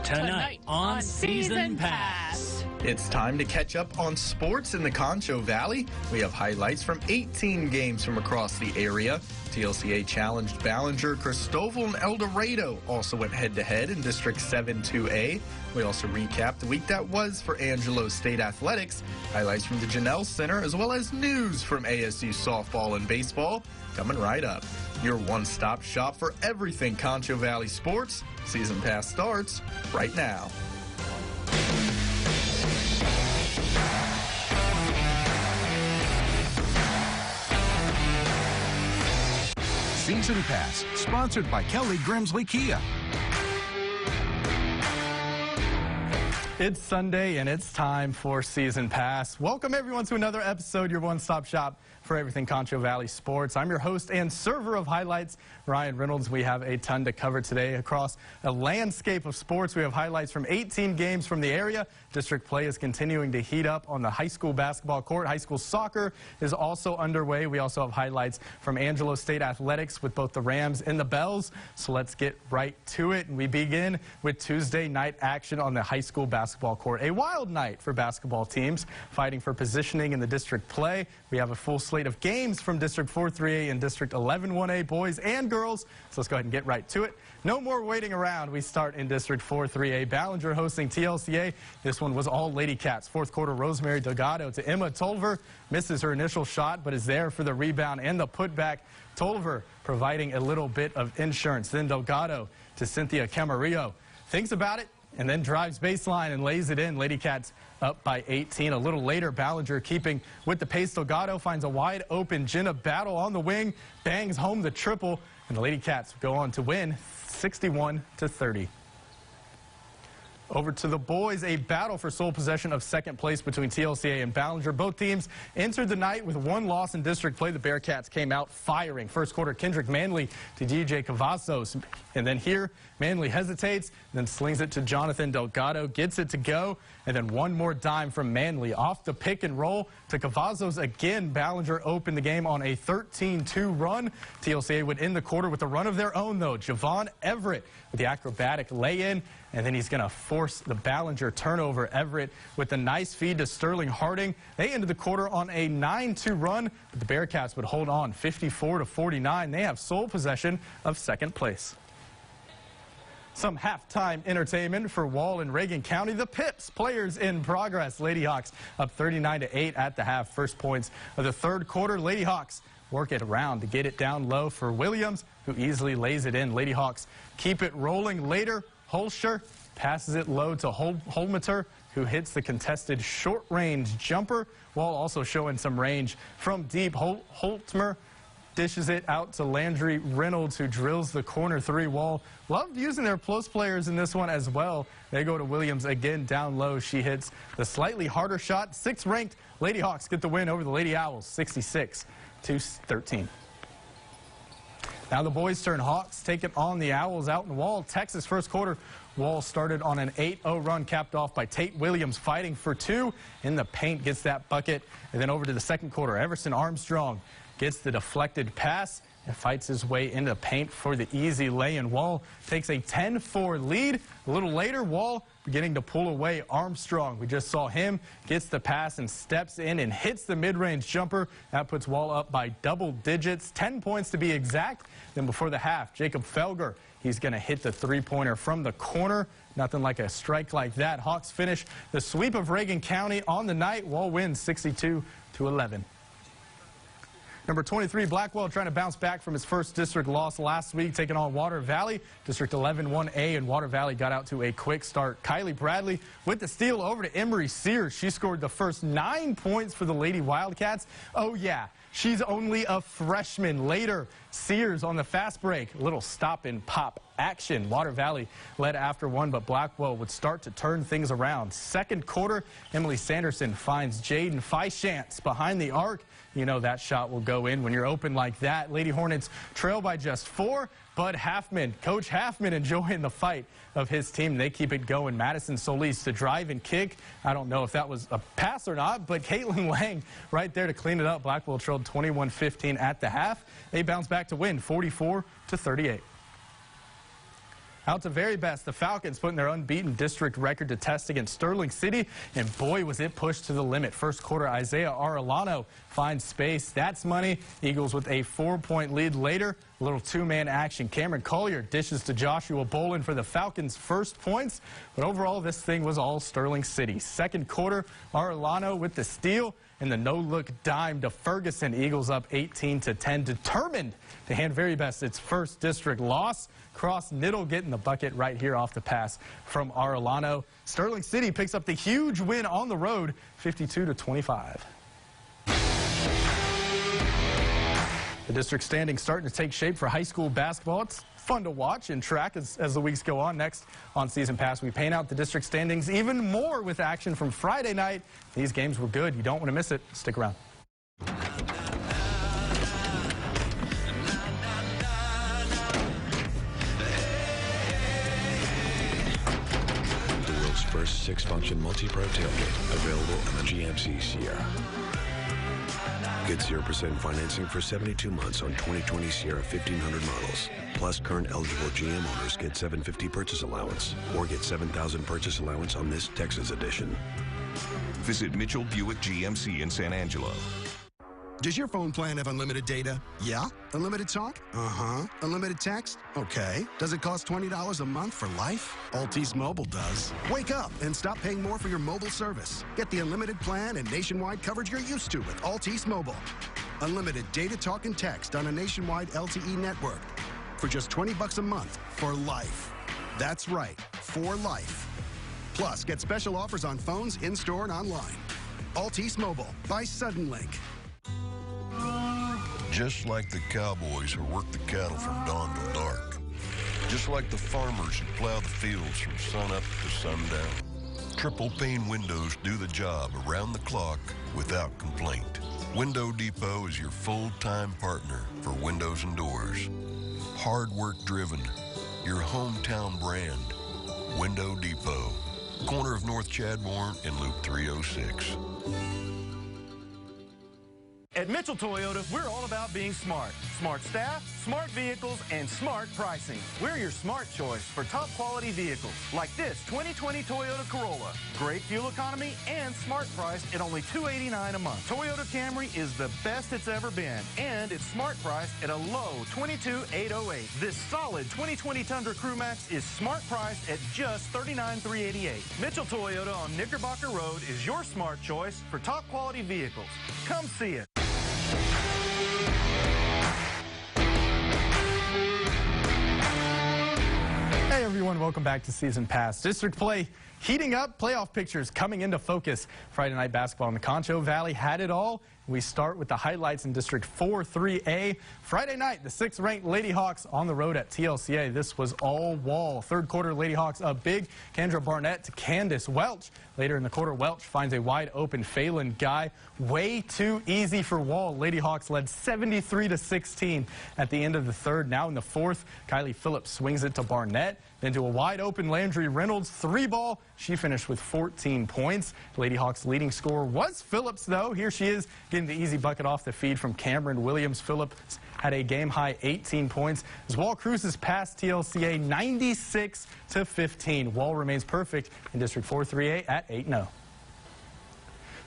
Tonight on Season Pass. It's time to catch up on sports in the Concho Valley. We have highlights from 18 games from across the area. TLCA challenged Ballinger, Christoval, and Eldorado also went head-to-head in District 7-2A. We also recapped the week that was for Angelo State Athletics, highlights from the Janelle Center, as well as news from ASU softball and baseball. Coming right up. Your one-stop shop for everything Concho Valley sports. Season Pass starts right now. Season Pass, sponsored by Kelly Grimsley Kia. It's Sunday and it's time for Season Pass. Welcome everyone to another episode, your one-stop shop for everything Concho Valley sports. I'm your host and server of highlights, Ryan Reynolds. We have a ton to cover today across a landscape of sports. We have highlights from 18 games from the area. District play is continuing to heat up on the high school basketball court. High school soccer is also underway. We also have highlights from Angelo State Athletics with both the Rams and the Bells. So let's get right to it. And we begin with Tuesday night action on the high school basketball court. A wild night for basketball teams fighting for positioning in the district play. We have a full slate of games from District 4-3A and District 11-1A, boys and girls. So let's go ahead and get right to it. No more waiting around. We start in District 4-3A. Ballinger hosting TLCA. This one was all Lady Cats. Fourth quarter, Rosemary Delgado to Emma Tolliver. Misses her initial shot, but is there for the rebound and the putback. Tolliver providing a little bit of insurance. Then Delgado to Cynthia Camarillo. Thinks about it and then drives baseline and lays it in. Lady Cats up by 18. A little later, Ballinger keeping with the pace. Delgado finds a wide open Jenna Battle on the wing, bangs home the triple, and the Lady Cats go on to win 61-30. Over to the boys, a battle for sole possession of second place between TLCA and Ballinger. Both teams entered the night with one loss in district play. The Bearcats came out firing. First quarter, Kendrick Manley to DJ Cavazos. And then here, Manley hesitates, then slings it to Jonathan Delgado, gets it to go, and then one more dime from Manley off the pick and roll to Cavazos again. Ballinger opened the game on a 13-2 run. TLCA would end the quarter with a run of their own, though. Javon Everett with the acrobatic lay-in, and then he's going to force the Ballinger turnover. Everett with a nice feed to Sterling Harding. They ended the quarter on a 9-2 run, but the Bearcats would hold on 54-49. They have sole possession of second place. Some halftime entertainment for Wall and Reagan County. The Pips, players in progress. Lady Hawks up 39-8 at the half. First points of the third quarter. Lady Hawks work it around to get it down low for Williams, who easily lays it in. Lady Hawks keep it rolling later. Holscher passes it low to Holmeter, who hits the contested short-range jumper, while also showing some range from deep. Holtmer dishes it out to Landry Reynolds, who drills the corner three. Wall loved using their post players in this one as well. They go to Williams again down low. She hits the slightly harder shot. 6th ranked Lady Hawks get the win over the Lady Owls, 66-13. Now the boys turn. Hawks take it on the Owls out in Wall. Texas first quarter. Wall started on an 8-0 run, capped off by Tate Williams, fighting for two. In the paint, gets that bucket. And then over to the second quarter, Everson Armstrong gets the deflected pass and fights his way into paint for the easy lay-in. Wall takes a 10-4 lead. A little later, Wall beginning to pull away. Armstrong, we just saw him, gets the pass and steps in and hits the mid-range jumper. That puts Wall up by double digits, 10 points to be exact. Then before the half, Jacob Felger, he's going to hit the three-pointer from the corner. Nothing like a strike like that. Hawks finish the sweep of Reagan County on the night. Wall wins 62-11. Number 23, Blackwell, trying to bounce back from his first district loss last week, taking on Water Valley. District 11-1A, and Water Valley got out to a quick start. Kylie Bradley with the steal over to Emery Sears. She scored the first 9 points for the Lady Wildcats. Oh, yeah, she's only a freshman. Later, Sears on the fast break. A little stop and pop action. Water Valley led after one, but Blackwell would start to turn things around. Second quarter, Emily Sanderson finds Jaden Feischantz behind the arc. You know that shot will go in when you're open like that. Lady Hornets trail by just 4, but Coach Halfman enjoying the fight of his team. They keep it going. Madison Solis to drive and kick. I don't know if that was a pass or not, but Caitlin Lang right there to clean it up. Blackwell trailed 21-15 at the half. They bounce back to win 44-38. Out to very best, the Falcons putting their unbeaten district record to test against Sterling City, and boy was it pushed to the limit. First quarter, Isaiah Arellano finds space. That's money. Eagles with a 4-point lead later. A little two-man action. Cameron Collier dishes to Joshua Boland for the Falcons' first points, but overall this thing was all Sterling City. Second quarter, Arellano with the steal and the no-look dime to Ferguson. Eagles up 18-10, determined to hand very best its first district loss. Cross Niddle getting the bucket right here off the pass from Arellano. Sterling City picks up the huge win on the road, 52-25. The district standings starting to take shape for high school basketball. It's fun to watch and track as the weeks go on. Next on Season Pass, we paint out the district standings even more with action from Friday night. These games were good. You don't want to miss it. Stick around. The world's first 6-function multi-pro tailgate available on the GMC Sierra. Get 0% financing for 72 months on 2020 Sierra 1500 models. Plus, current eligible GM owners get $750 purchase allowance or get $7,000 purchase allowance on this Texas edition. Visit Mitchell Buick GMC in San Angelo. Does your phone plan have unlimited data? Yeah. Unlimited talk? Uh-huh. Unlimited text? Okay. Does it cost $20 a month for life? Altice Mobile does. Wake up and stop paying more for your mobile service. Get the unlimited plan and nationwide coverage you're used to with Altice Mobile. Unlimited data, talk, and text on a nationwide LTE network for just $20 a month for life. That's right, for life. Plus, get special offers on phones, in-store, and online. Altice Mobile by Suddenlink. Just like the cowboys who work the cattle from dawn till dark. Just like the farmers who plow the fields from sunup to sundown. Triple pane windows do the job around the clock without complaint. Window Depot is your full-time partner for windows and doors. Hard work driven, your hometown brand. Window Depot, corner of North Chadbourne and Loop 306. At Mitchell Toyota, we're all about being smart. Smart staff, smart vehicles, and smart pricing. We're your smart choice for top quality vehicles like this 2020 Toyota Corolla. Great fuel economy and smart price at only $289 a month. Toyota Camry is the best it's ever been, and it's smart priced at a low $22,808. This solid 2020 Tundra Crew Max is smart priced at just $39,388. Mitchell Toyota on Knickerbocker Road is your smart choice for top quality vehicles. Come see it. Hey everyone, welcome back to Season Pass. District play heating up, playoff pictures coming into focus. Friday night basketball in the Concho Valley had it all. We start with the highlights in District 4-3A. Friday night, the 6th-ranked Lady Hawks on the road at TLCA. This was all Wall. Third quarter, Lady Hawks up big. Kendra Barnett to Candace Welch. Later in the quarter, Welch finds a wide-open Phelan Guy. Way too easy for Wall. Lady Hawks led 73-16 at the end of the third. Now in the fourth, Kylie Phillips swings it to Barnett. Then to a wide-open Landry Reynolds 3-ball. She finished with 14 points. Lady Hawks' leading scorer was Phillips, though. Here she is getting the easy bucket off the feed from Cameron Williams. Phillips had a game-high 18 points as Wall cruises past TLCA 96-15. Wall remains perfect in District 4-3A at 8-0.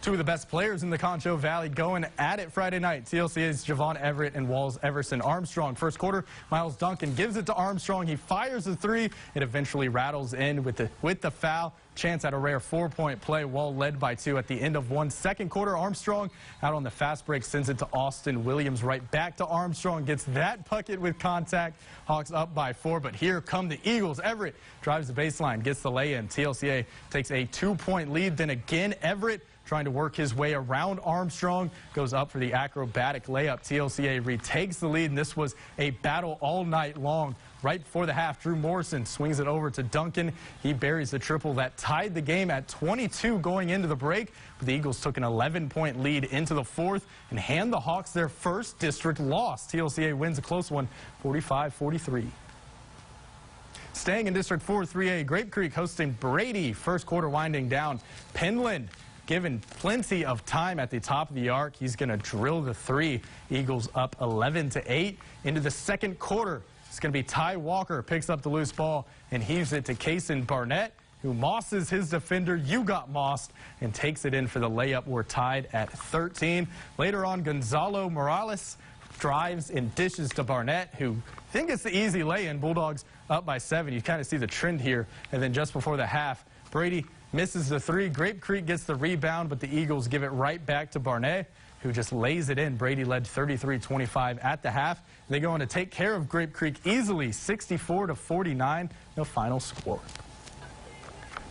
Two of the best players in the Concho Valley going at it Friday night. TLCA's Javon Everett and Wall's Everson Armstrong. First quarter, Miles Duncan gives it to Armstrong. He fires a three. It eventually rattles in with the foul. Chance at a rare 4-point play. Wall led by 2 at the end of one. Second quarter, Armstrong out on the fast break sends it to Austin Williams. Right back to Armstrong. Gets that bucket with contact. Hawks up by 4, but here come the Eagles. Everett drives the baseline, gets the lay-in. TLCA takes a 2-point lead. Then again, Everett trying to work his way around Armstrong, goes up for the acrobatic layup. TLCA retakes the lead, and this was a battle all night long. Right before the half, Drew Morrison swings it over to Duncan. He buries the triple that tied the game at 22 going into the break. But the Eagles took an 11-point lead into the fourth and hand the Hawks their first district loss. TLCA wins a close one, 45-43. Staying in District 4-3A, Grape Creek hosting Brady. First quarter winding down. Penland given plenty of time at the top of the arc. He's going to drill the three. Eagles up 11-8 into the second quarter. It's going to be Ty Walker, picks up the loose ball and heaves it to KSAN who mosses his defender. You got mossed, and takes it in for the layup. We're tied at 13. Later on, Gonzalo Morales drives and dishes to Barnett, who think it's the easy lay-in. Bulldogs up by 7. You kind of see the trend here. And then just before the half, Brady misses the 3. Grape Creek gets the rebound, but the Eagles give it right back to Barnett, who just lays it in. Brady led 33-25 at the half. They go on to take care of Grape Creek easily, 64-49, the final score.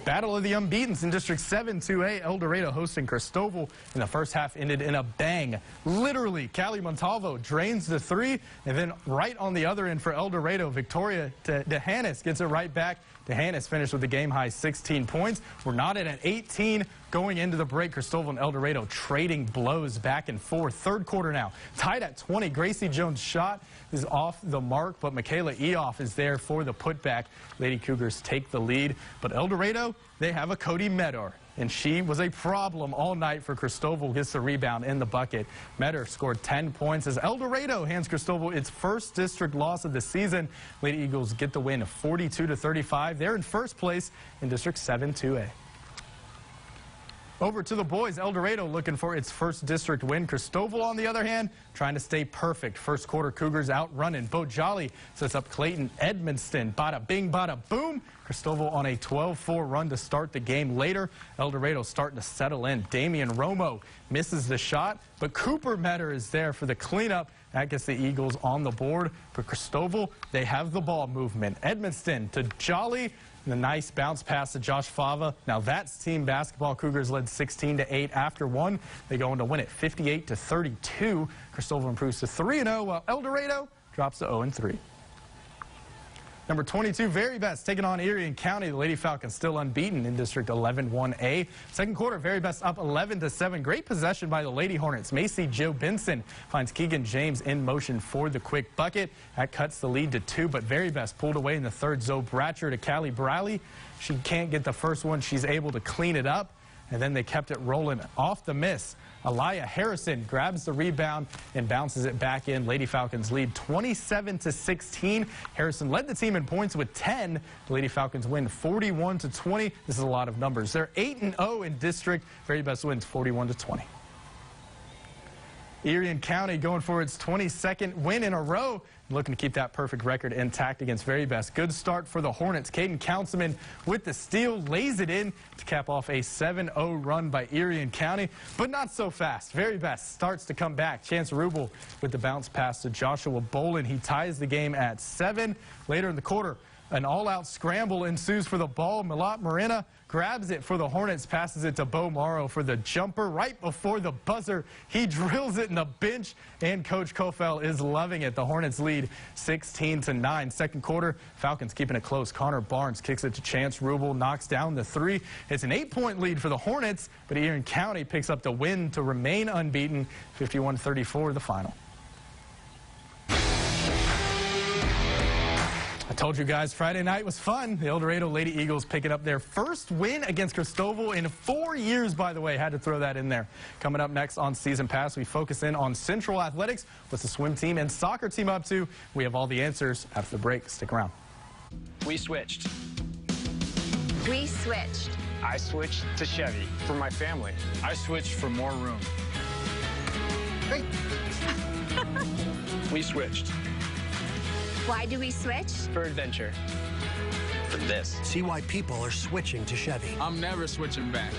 Battle of the Unbeatens in District 7 2A. Eldorado hosting Christoval, and the first half ended in a bang. Literally, Cali Montalvo drains the 3, and then right on the other end for Eldorado, Victoria DeHannis gets it right back. DeHannis finished with the game-high 16 points. We're knotted at 18 going into the break. Christoval and Eldorado trading blows back and forth. Third quarter now, tied at 20. Gracie Jones' shot is off the mark, but Michaela Eoff is there for the putback. Lady Cougars take the lead, but Eldorado, they have a Cody Medor, and she was a problem all night for Christoval. Gets the rebound in the bucket. Medor scored 10 points as Eldorado hands Christoval its first district loss of the season. Lady Eagles get the win 42-35. They're in first place in District 7 2A. Over to the boys. Eldorado looking for its first district win. Christoval, on the other hand, trying to stay perfect. First quarter, Cougars out running. Bo Jolly sets up Clayton Edmonston. Bada bing, bada boom. Christoval on a 12-4 run to start the game later. Eldorado starting to settle in. Damian Romo misses the shot, but Cooper Metter is there for the cleanup. That gets the Eagles on the board. For Christoval, they have the ball movement. Edmonston to Jolly. The nice bounce pass to Josh Fava. Now that's team basketball. Cougars led 16-8 after 1. They go on to win it 58-32. Christoval improves to 3-0, while Eldorado drops to 0-3. Number 22, Very Best, taking on Erie and County. The Lady Falcons still unbeaten in District 11-1A. Second quarter, Very Best up 11-7. Great possession by the Lady Hornets. Macy Joe Benson finds Keegan James in motion for the quick bucket. That cuts the lead to 2, but Very Best pulled away in the third. Zoe Bratcher to Callie Briley. She can't get the first one. She's able to clean it up, and then they kept it rolling off the miss. Aliyah Harrison grabs the rebound and bounces it back in. Lady Falcons lead 27-16. Harrison led the team in points with 10. The Lady Falcons win 41-20. This is a lot of numbers. They're 8-0 in district. Very Best wins 41-20. Erie and County going for its 22nd win in a row. Looking to keep that perfect record intact against Very Best. Good start for the Hornets. Caden Councilman with the steal, lays it in to cap off a 7-0 run by Erie and County, but not so fast. Very Best starts to come back. Chance Rubel with the bounce pass to Joshua Bolin. He ties the game at 7. Later in the quarter, an all-out scramble ensues for the ball. Milat Marina grabs it for the Hornets, passes it to Bo Morrow for the jumper right before the buzzer. He drills it in the bench, and Coach Kofel is loving it. The Hornets lead 16-9. Second quarter, Falcons keeping it close. Connor Barnes kicks it to Chance Rubel, knocks down the 3. It's an 8-point lead for the Hornets, but Erie County picks up the win to remain unbeaten. 51-34 the final. I told you guys Friday night was fun. The Eldorado Lady Eagles picking up their first win against Christoval in 4 years, by the way. Had to throw that in there. Coming up next on Season Pass, we focus in on Central Athletics. What's the swim team and soccer team up to? We have all the answers after the break. Stick around. We switched. We switched. I switched to Chevy for my family. I switched for more room. Great. We switched. Why do we switch? For adventure. For this. See why people are switching to Chevy. I'm never switching back.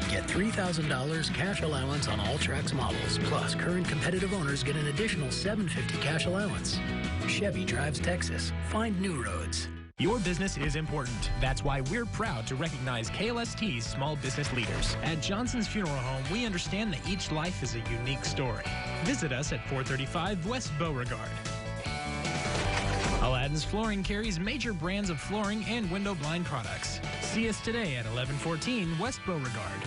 Get $3,000 cash allowance on all Trax models. Plus, current competitive owners get an additional $750 cash allowance. Chevy drives Texas. Find new roads. Your business is important. That's why we're proud to recognize KLST's small business leaders. At Johnson's Funeral Home, we understand that each life is a unique story. Visit us at 435 West Beauregard. Aladdin's Flooring carries major brands of flooring and window blind products. See us today at 1114 West Beauregard.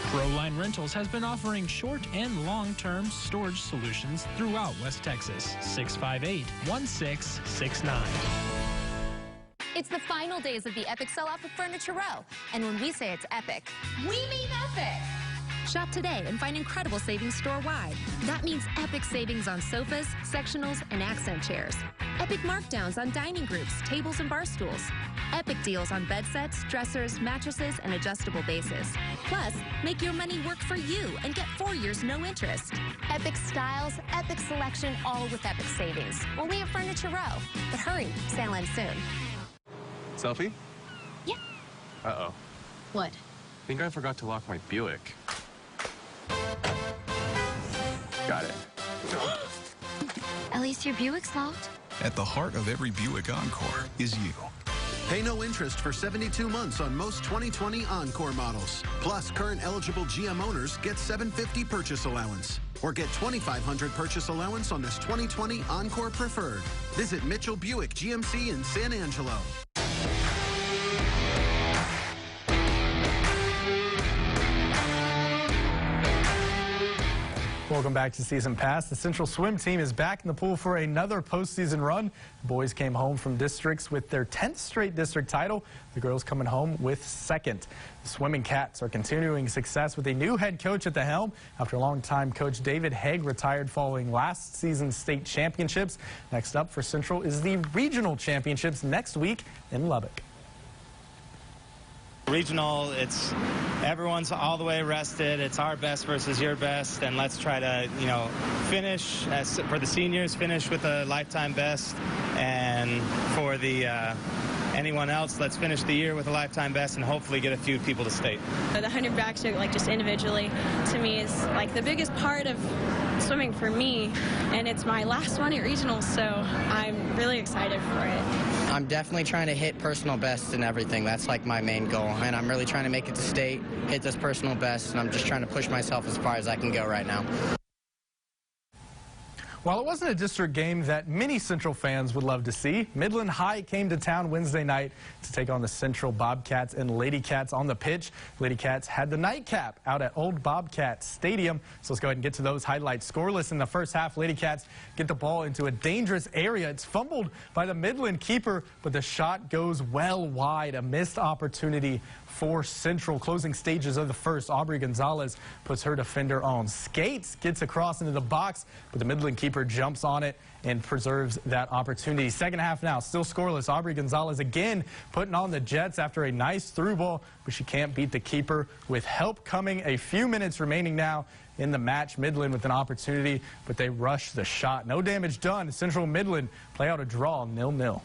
Proline Rentals has been offering short and long-term storage solutions throughout West Texas. 658-1669. It's the final days of the Epic Sell-Out for Furniture Row. And when we say it's epic, we mean epic. Shop today and find incredible savings store-wide. That means epic savings on sofas, sectionals, and accent chairs. Epic markdowns on dining groups, tables, and bar stools. Epic deals on bed sets, dressers, mattresses, and adjustable bases. Plus, make your money work for you and get 4 years no interest. Epic styles, epic selection, all with epic savings. Only at Furniture Row. But hurry, sale ends soon. Selfie? Yeah. Uh-oh. What? I think I forgot to lock my Buick. Got it. At least your Buick's locked. At the heart of every Buick Encore is you. Pay no interest for 72 months on most 2020 Encore models. Plus, current eligible GM owners get $750 purchase allowance. Or get $2,500 purchase allowance on this 2020 Encore Preferred. Visit Mitchell Buick GMC in San Angelo. Welcome back to Season Pass. The Central Swim team is back in the pool for another postseason run. The boys came home from districts with their 10th straight district title. The girls coming home with 2nd. The Swimming Cats are continuing success with a new head coach at the helm after longtime coach David Haig retired following last season's state championships. Next up for Central is the regional championships next week in Lubbock. Regional, it's everyone's all the way rested. It's our best versus your best, and let's try to, finish for the seniors, finish with a lifetime best, and for the anyone else, let's finish the year with a lifetime best and hopefully get a few people to state. The 100 backstroke, just individually, to me is the biggest part of swimming for me, and it's my last one at regionals, so I'm really excited for it. I'm definitely trying to hit personal best in everything. That's my main goal, and I'm really trying to make it to state, hit this personal best, and I'm just trying to push myself as far as I can go right now. While it wasn't a district game that many Central fans would love to see, Midland High came to town Wednesday night to take on the Central Bobcats and Lady Cats on the pitch. Lady Cats had the nightcap out at Old Bobcat Stadium. So let's go ahead and get to those highlights. Scoreless in the first half. Lady Cats get the ball into a dangerous area. It's fumbled by the Midland keeper, but the shot goes well wide. A missed opportunity for Central. Closing stages of the first, Aubrey Gonzalez puts her defender on skates, gets across into the box, but the Midland keeper jumps on it and preserves that opportunity. Second half now, still scoreless. Aubrey Gonzalez again putting on the Jets after a nice through ball, but she can't beat the keeper. With help coming, a few minutes remaining now in the match. Midland with an opportunity, but they rush the shot. No damage done. Central Midland play out a draw, 0-0.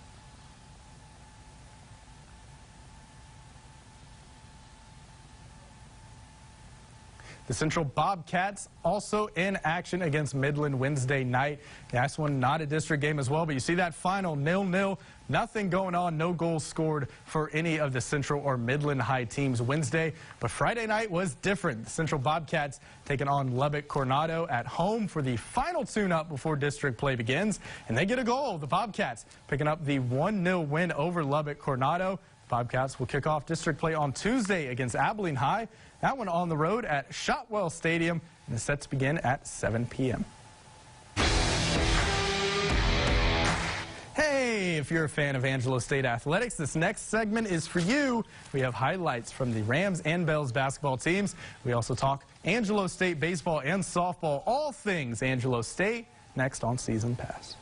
The Central Bobcats also in action against Midland Wednesday night. That's one not a district game as well, but you see that final 0-0. Nothing going on, no goals scored for any of the Central or Midland High teams Wednesday. But Friday night was different. The Central Bobcats taking on Lubbock Coronado at home for the final tune-up before district play begins. And they get a goal. The Bobcats picking up the 1-0 win over Lubbock Coronado. Bobcats will kick off district play on Tuesday against Abilene High. That one on the road at Shotwell Stadium, and the sets begin at 7 p.m. Hey, if you're a fan of Angelo State Athletics, this next segment is for you. We have highlights from the Rams and Bells basketball teams. We also talk Angelo State baseball and softball, all things Angelo State, next on Season Pass.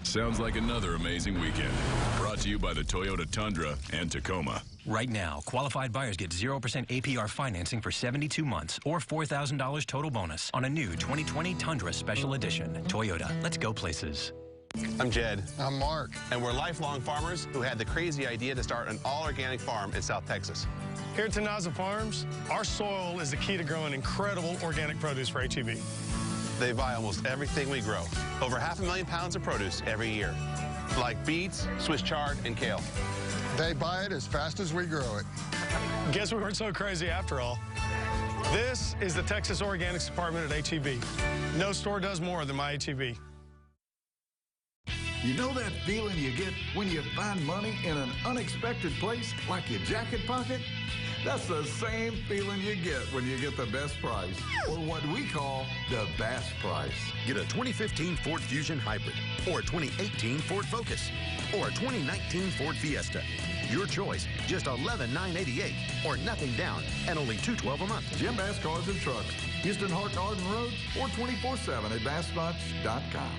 Sounds like another amazing weekend. Brought to you by the Toyota Tundra and Tacoma. Right now, qualified buyers get 0% APR financing for 72 months or $4,000 total bonus on a new 2020 Tundra Special Edition. Toyota, let's go places. I'm Jed. I'm Mark. And we're lifelong farmers who had the crazy idea to start an all-organic farm in South Texas. Here at Tenaza Farms, our soil is the key to growing incredible organic produce for HEB. They buy almost everything we grow. Over 500,000 pounds of produce every year, like beets, Swiss chard, and kale. They buy it as fast as we grow it. Guess we weren't so crazy after all. This is the Texas Organics Department at HEB. No store does more than my HEB. You know that feeling you get when you find money in an unexpected place, like your jacket pocket? That's the same feeling you get when you get the best price, or what we call the best price. Get a 2015 Ford Fusion Hybrid, or a 2018 Ford Focus, or a 2019 Ford Fiesta. Your choice, just $11,988, or nothing down, and only $212 a month. Jim Bass Cars and Trucks, Houston Hart Garden Road, or 24/7 at BassMuch.com.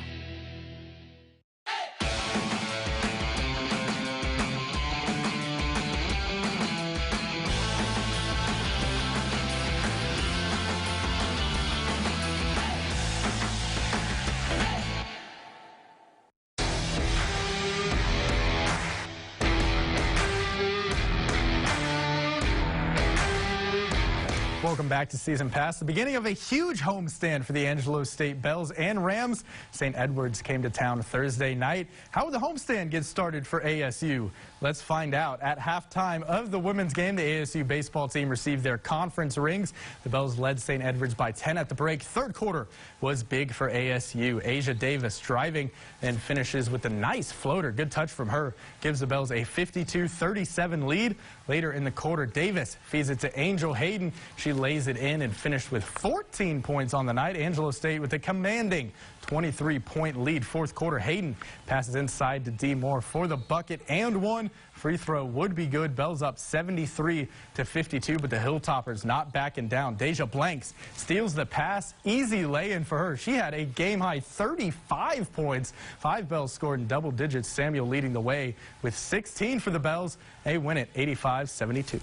Welcome back to Season Pass. The beginning of a huge homestand for the Angelo State Bells and Rams. St. Edwards came to town Thursday night. How would the homestand get started for ASU? Let's find out. At halftime of the women's game, the ASU baseball team received their conference rings. The Bells led St. Edwards by 10 at the break. Third quarter was big for ASU. Asia Davis driving and finishes with a nice floater. Good touch from her. Gives the Bells a 52-37 lead. Later in the quarter, Davis feeds it to Angel Hayden. She lays it in and finished with 14 points on the night. Angelo State with a commanding 23-point lead. Fourth quarter, Hayden passes inside to D. Moore for the bucket and one. Free throw would be good. Bells up 73-52, but the Hilltoppers not backing down. Deja Blanks steals the pass. Easy lay-in for her. She had a game-high 35 points. 5 Bells scored in double digits. Samuel leading the way with 16 for the Bells. They win it 85-72.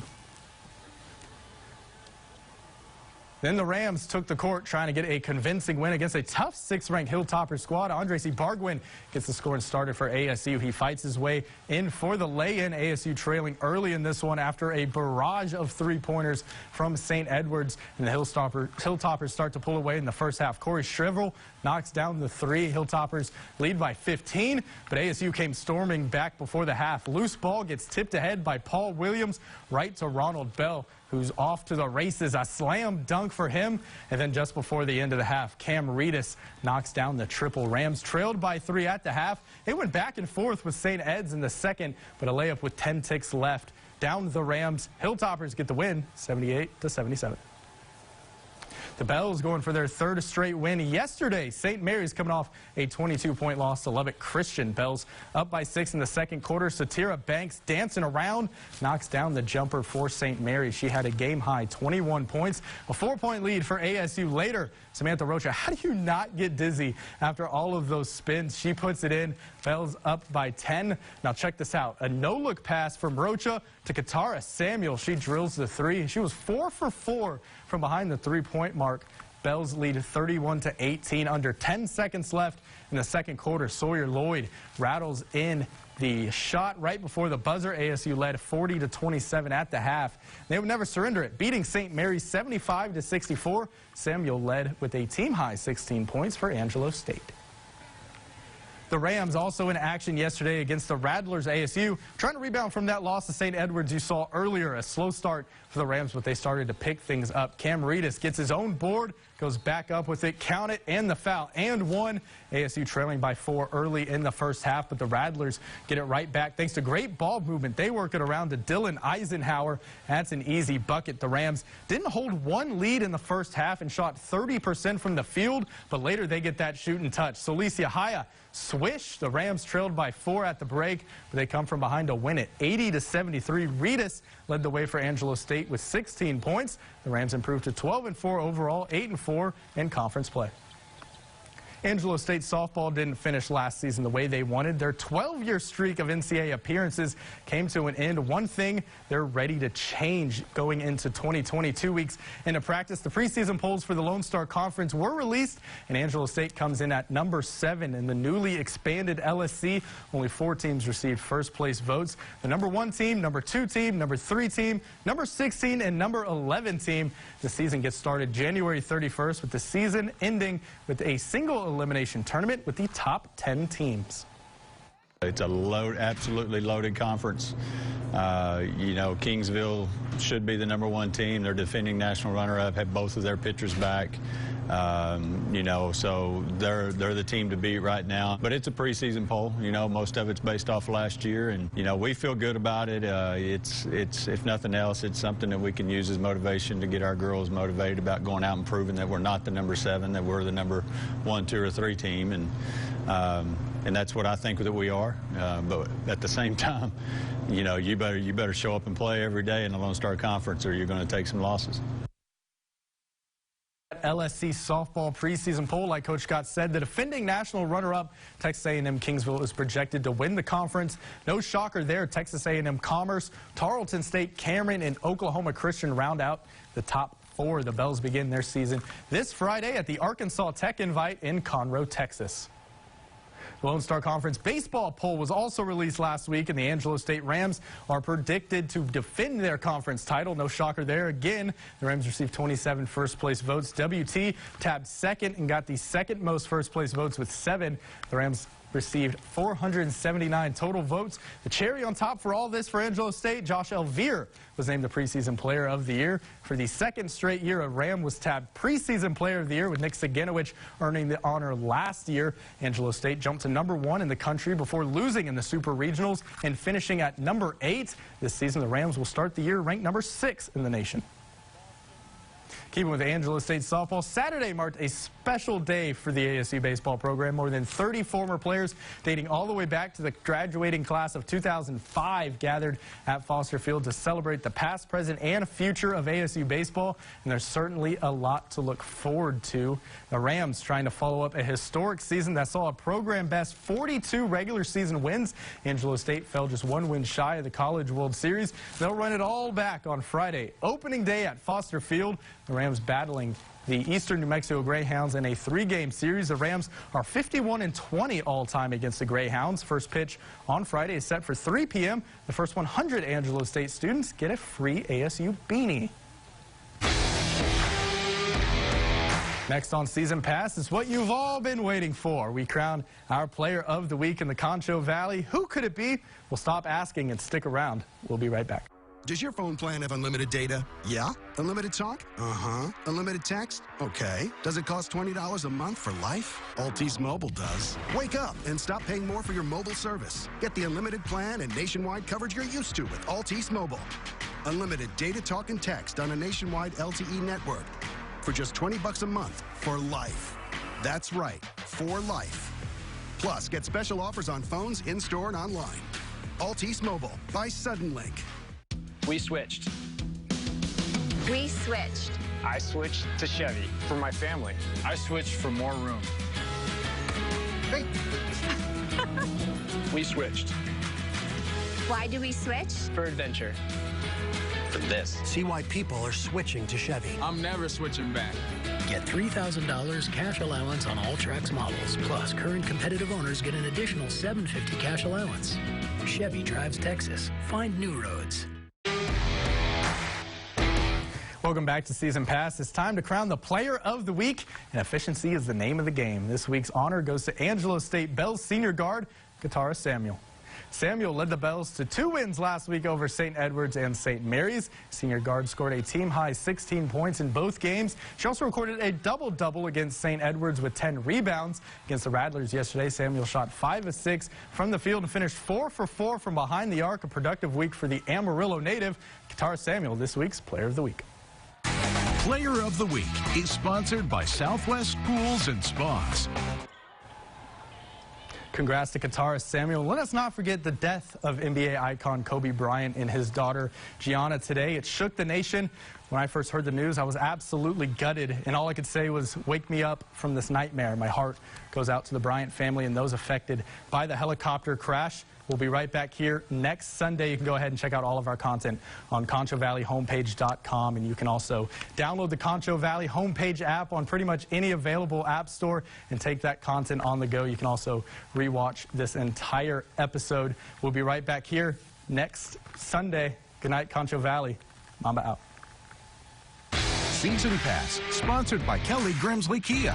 Then the Rams took the court trying to get a convincing win against a tough 6th-ranked Hilltopper squad. Andre C. Bargwin gets the scoring started for ASU. He fights his way in for the lay-in. ASU trailing early in this one after a barrage of three-pointers from St. Edwards. And the Hilltoppers start to pull away in the first half. Corey Shrivel knocks down the three. Hilltoppers lead by 15, but ASU came storming back before the half. Loose ball gets tipped ahead by Paul Williams right to Ronald Bell, who's off to the races. A slam dunk for him. And then just before the end of the half, Cam Reedus knocks down the triple. Rams trailed by 3 at the half. It went back and forth with St. Ed's in the second, but a layup with 10 ticks left. Down the Rams. Hilltoppers get the win, 78-77. The Bells going for their 3rd straight win yesterday. St. Mary's coming off a 22-point loss to Lubbock Christian. Bells up by 6 in the second quarter. Satira Banks dancing around, knocks down the jumper for St. Mary's. She had a game-high 21 points. A 4-point lead for ASU later. Samantha Rocha, how do you not get dizzy after all of those spins? She puts it in. Bells up by 10. Now check this out. A no-look pass from Rocha to Katara Samuel. She drills the three. She was 4 for 4 from behind the 3-point mark. Bells lead 31-18. Under 10 seconds left in the second quarter. Sawyer Lloyd rattles in the shot right before the buzzer. ASU led 40-27 at the half. They would never surrender it, beating St. Mary's 75-64. Samuel led with a team-high 16 points for Angelo State. The Rams also in action yesterday against the Rattlers. ASU trying to rebound from that loss to St. Edwards you saw earlier. A slow start for the Rams, but they started to pick things up. Cam Reedus gets his own board, goes back up with it, count it, and the foul, and one. ASU trailing by 4 early in the first half, but the Rattlers get it right back thanks to great ball movement. They work it around to Dylan Eisenhower. That's an easy bucket. The Rams didn't hold one lead in the first half and shot 30% from the field, but later they get that shoot and touch. Solicia Haya swish. The Rams trailed by 4 at the break, but they come from behind to win it 80-73. Reedus led the way for Angelo State with 16 points. The Rams improved to 12-4 overall, 8-4 in conference play. Angelo State softball didn't finish last season the way they wanted. Their 12-year streak of NCAA appearances came to an end. One thing, they're ready to change going into 2022 weeks into practice. The preseason polls for the Lone Star Conference were released, and Angelo State comes in at number 7 in the newly expanded LSC. Only 4 teams received first-place votes. The number 1 team, number 2 team, number 3 team, number 16, and number 11 team. The season gets started January 31st with the season ending with a single elimination tournament with the top 10 teams. It's a absolutely loaded conference. You know, Kingsville should be the #1 team. They're defending national runner-up, have both of their pitchers back. You know, so they're the team to beat right now. But it's a preseason poll. You know, most of it's based off last year, and you know we feel good about it. It's if nothing else, it's something that we can use as motivation to get our girls motivated about going out and proving that we're not the #7, that we're the #1, 2, or 3 team, and that's what I think that we are. But at the same time, you know, you better show up and play every day in the Lone Star Conference, or you're going to take some losses. LSC softball preseason poll, like Coach Scott said, the defending national runner-up Texas A&M Kingsville is projected to win the conference. No shocker there. Texas A&M Commerce, Tarleton State, Cameron, and Oklahoma Christian round out the top 4. The Bells begin their season this Friday at the Arkansas Tech Invite in Conroe, Texas. The Lone Star Conference baseball poll was also released last week, and the Angelo State Rams are predicted to defend their conference title. No shocker there. Again, the Rams received 27 first-place votes. WT tabbed second and got the second most first-place votes with 7. The Rams received 479 total votes. The cherry on top for all this for Angelo State, Josh Elvire was named the preseason player of the year. For the second straight year, a Ram was tabbed preseason player of the year, with Nick Saganowicz earning the honor last year. Angelo State jumped to #1 in the country before losing in the Super Regionals and finishing at #8. This season, the Rams will start the year ranked #6 in the nation. Keeping with Angelo State softball, Saturday marked a special day for the ASU baseball program. More than 30 former players dating all the way back to the graduating class of 2005 gathered at Foster Field to celebrate the past, present, and future of ASU baseball, and there's certainly a lot to look forward to. The Rams trying to follow up a historic season that saw a program best 42 regular season wins. Angelo State fell just 1 win shy of the College World Series. They'll run it all back on Friday, opening day at Foster Field. The Rams battling the Eastern New Mexico Greyhounds in a 3-game series. The Rams are 51-20 all-time against the Greyhounds. First pitch on Friday is set for 3 p.m. The first 100 Angelo State students get a free ASU beanie. Next on Season Pass is what you've all been waiting for. We crown our player of the week in the Concho Valley. Who could it be? We'll stop asking and stick around. We'll be right back. Does your phone plan have unlimited data? Yeah. Unlimited talk? Uh-huh. Unlimited text? Okay. Does it cost $20 a month for life? Altice Mobile does. Wake up and stop paying more for your mobile service. Get the unlimited plan and nationwide coverage you're used to with Altice Mobile. Unlimited data, talk, and text on a nationwide LTE network for just $20 a month for life. That's right, for life. Plus, get special offers on phones, in-store, and online. Altice Mobile by Suddenlink. We switched. We switched. I switched to Chevy for my family. I switched for more room. Hey. We switched. Why do we switch? For adventure. For this. See why people are switching to Chevy. I'm never switching back. Get $3,000 cash allowance on all Trax models. Plus, current competitive owners get an additional $750 cash allowance. Chevy drives Texas. Find new roads. Welcome back to Season Pass. It's time to crown the Player of the Week, and efficiency is the name of the game. This week's honor goes to Angelo State Bells senior guard, guitarist Samuel. Samuel led the Bells to 2 wins last week over St. Edwards and St. Mary's. Senior guard scored a team-high 16 points in both games. She also recorded a double-double against St. Edwards with 10 rebounds. Against the Rattlers yesterday, Samuel shot 5 of 6 from the field and finished 4 for 4 from behind the arc. A productive week for the Amarillo native. Guitarist Samuel, this week's Player of the Week. Player of the Week is sponsored by Southwest Pools and Spas. Congrats to guitarist Samuel. Let us not forget the death of NBA icon Kobe Bryant and his daughter Gianna today. It shook the nation. When I first heard the news, I was absolutely gutted, and all I could say was, wake me up from this nightmare. My heart goes out to the Bryant family and those affected by the helicopter crash. We'll be right back here next Sunday. You can go ahead and check out all of our content on ConchoValleyHomepage.com, and you can also download the Concho Valley Homepage app on pretty much any available app store and take that content on the go. You can also rewatch this entire episode. We'll be right back here next Sunday. Good night, Concho Valley. Mamba out. Season Pass, sponsored by Kelly Grimsley Kia.